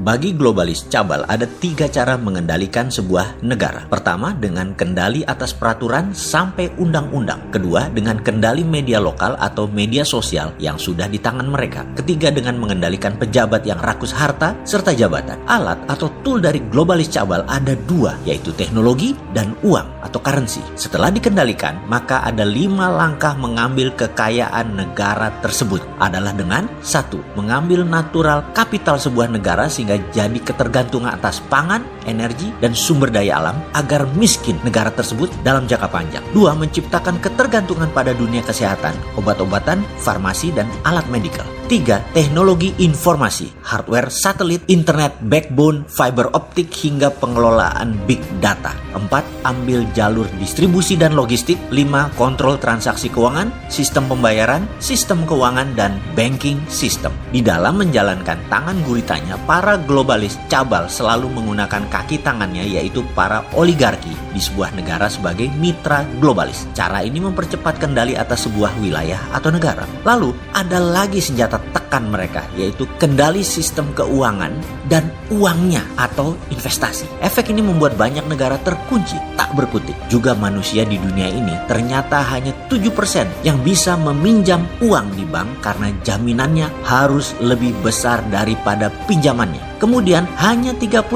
Bagi globalis cabal ada 3 cara mengendalikan sebuah negara. Pertama, dengan kendali atas peraturan sampai undang-undang. Kedua, dengan kendali media lokal atau media sosial yang sudah di tangan mereka. Ketiga, dengan mengendalikan pejabat yang rakus harta serta jabatan. Alat atau tool dari globalis cabal ada 2, yaitu teknologi dan uang atau currency. Setelah dikendalikan, maka ada 5 langkah mengambil kekayaan negara tersebut. Adalah dengan 1. Mengambil natural kapital sebuah negara sehingga jadi ketergantungan atas pangan, energi, dan sumber daya alam agar miskin negara tersebut dalam jangka panjang. 2. Menciptakan ketergantungan pada dunia kesehatan, obat-obatan, farmasi, dan alat medikal. 3. Teknologi informasi, hardware, satelit, internet, backbone, fiber optik, hingga pengelolaan big data. 4. Ambil jalur distribusi dan logistik. 5. Kontrol transaksi keuangan, sistem pembayaran, sistem keuangan, dan banking system. Di dalam menjalankan tangan guritanya, para globalis cabal selalu menggunakan kaki tangannya, yaitu para oligarki di sebuah negara sebagai mitra globalis. Cara ini mempercepat kendali atas sebuah wilayah atau negara. Lalu, ada lagi senjata tekan mereka, yaitu kendali sistem keuangan dan uangnya atau investasi. Efek ini membuat banyak negara terkunci, tak berkutik. Juga manusia di dunia ini ternyata hanya 7% yang bisa meminjam uang di bank karena jaminannya harus lebih besar daripada pinjamannya. Kemudian hanya 30%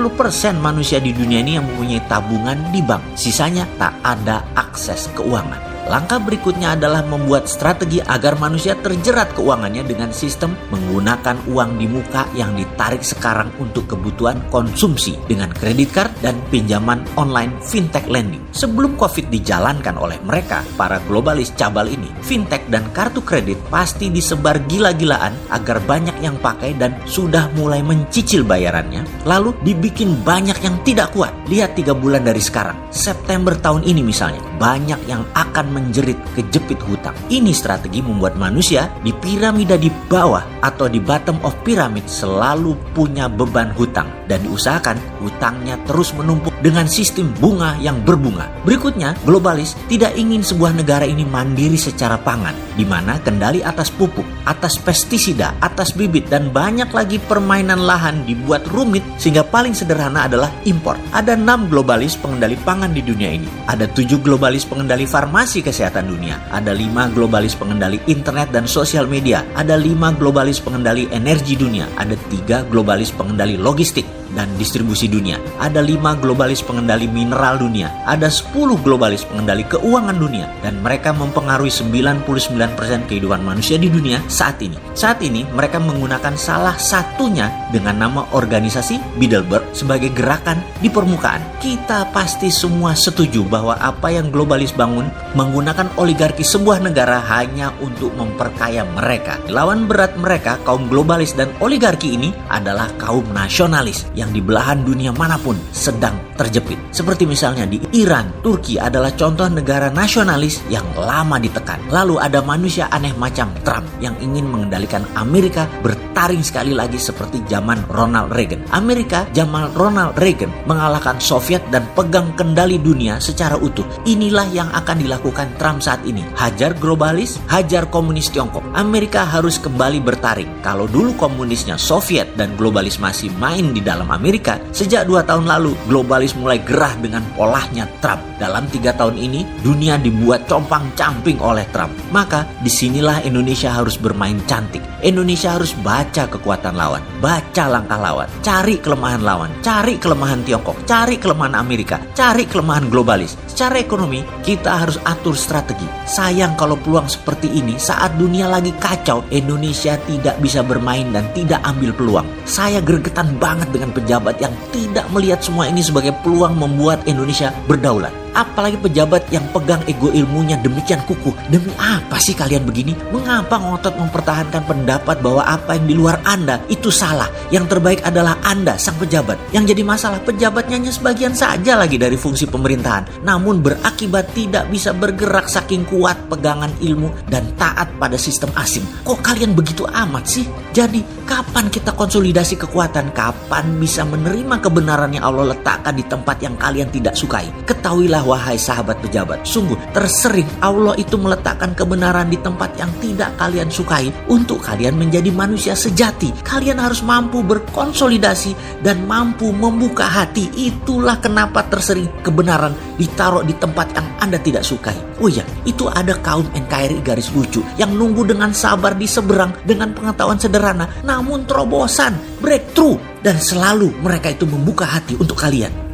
manusia di dunia ini yang mempunyai tabungan di bank. Sisanya tak ada akses keuangan. Langkah berikutnya adalah membuat strategi agar manusia terjerat keuangannya dengan sistem menggunakan uang di muka yang ditarik sekarang untuk kebutuhan konsumsi dengan kredit card dan pinjaman online fintech lending. Sebelum COVID dijalankan oleh mereka, para globalis cabal ini, fintech dan kartu kredit pasti disebar gila-gilaan agar banyak yang pakai dan sudah mulai mencicil bayarannya. Lalu dibikin banyak yang tidak kuat. Lihat 3 bulan dari sekarang, September tahun ini misalnya, banyak yang akan menjerit kejepit hutang. Ini strategi membuat manusia di piramida di bawah atau di bottom of pyramid selalu punya beban hutang dan diusahakan hutangnya terus menumpuk dengan sistem bunga yang berbunga. Berikutnya, globalis tidak ingin sebuah negara ini mandiri secara pangan, di mana kendali atas pupuk, atas pestisida, atas bibit, dan banyak lagi permainan lahan dibuat rumit sehingga paling sederhana adalah impor. Ada 6 globalis pengendali pangan di dunia ini. Ada 7 globalis pengendali farmasi kesehatan dunia. Ada 5 globalis pengendali internet dan sosial media. Ada 5 globalis pengendali energi dunia. Ada 3 globalis pengendali logistik dan distribusi dunia. Ada 5 globalis pengendali mineral dunia. Ada 10 globalis pengendali keuangan dunia. Dan mereka mempengaruhi 99% kehidupan manusia di dunia saat ini. Saat ini mereka menggunakan salah satunya dengan nama organisasi Bilderberg sebagai gerakan di permukaan. Kita pasti semua setuju bahwa apa yang globalis bangun menggunakan oligarki sebuah negara hanya untuk memperkaya mereka. Lawan berat mereka, kaum globalis dan oligarki ini adalah kaum nasionalis yang di belahan dunia manapun sedang terjepit. Seperti misalnya di Iran, Turki adalah contoh negara nasionalis yang lama ditekan. Lalu ada manusia aneh macam Trump yang ingin mengendalikan Amerika bertaring sekali lagi seperti zaman Ronald Reagan. Amerika zaman Ronald Reagan mengalahkan Soviet dan pegang kendali dunia secara utuh. Inilah yang akan dilakukan Trump saat ini. Hajar globalis, hajar komunis Tiongkok. Amerika harus kembali bertaring. Kalau dulu komunisnya Soviet dan globalis masih main di dalam Amerika, sejak 2 tahun lalu globalis mulai gerah dengan polahnya Trump. Dalam 3 tahun ini dunia dibuat compang-camping oleh Trump. Maka disinilah Indonesia harus bermain cantik. Indonesia harus baca kekuatan lawan, baca langkah lawan, cari kelemahan lawan, cari kelemahan Tiongkok, cari kelemahan Amerika, cari kelemahan globalis. Secara ekonomi kita harus atur strategi. Sayang kalau peluang seperti ini saat dunia lagi kacau, Indonesia tidak bisa bermain dan tidak ambil peluang. Saya gregetan banget dengan pejabat yang tidak melihat semua ini sebagai peluang membuat Indonesia berdaulat. Apalagi pejabat yang pegang ego ilmunya demikian kukuh. Demi apa sih kalian begini? Mengapa ngotot mempertahankan pendapat bahwa apa yang di luar Anda itu salah? Yang terbaik adalah Anda, sang pejabat. Yang jadi masalah, pejabatnya hanya sebagian saja lagi dari fungsi pemerintahan. Namun berakibat tidak bisa bergerak saking kuat pegangan ilmu dan taat pada sistem asing. Kok kalian begitu amat sih? Jadi, kapan kita konsolidasi kekuatan? Kapan bisa menerima kebenaran yang Allah letakkan di tempat yang kalian tidak sukai? Ketahuilah wahai sahabat pejabat, sungguh tersering Allah itu meletakkan kebenaran di tempat yang tidak kalian sukai untuk kalian menjadi manusia sejati. Kalian harus mampu berkonsolidasi dan mampu membuka hati. Itulah kenapa tersering kebenaran ditaruh di tempat yang Anda tidak sukai. Oh ya, itu ada kaum NKRI garis lucu yang nunggu dengan sabar di seberang dengan pengetahuan sederhana, namun terobosan, breakthrough, dan selalu mereka itu membuka hati untuk kalian.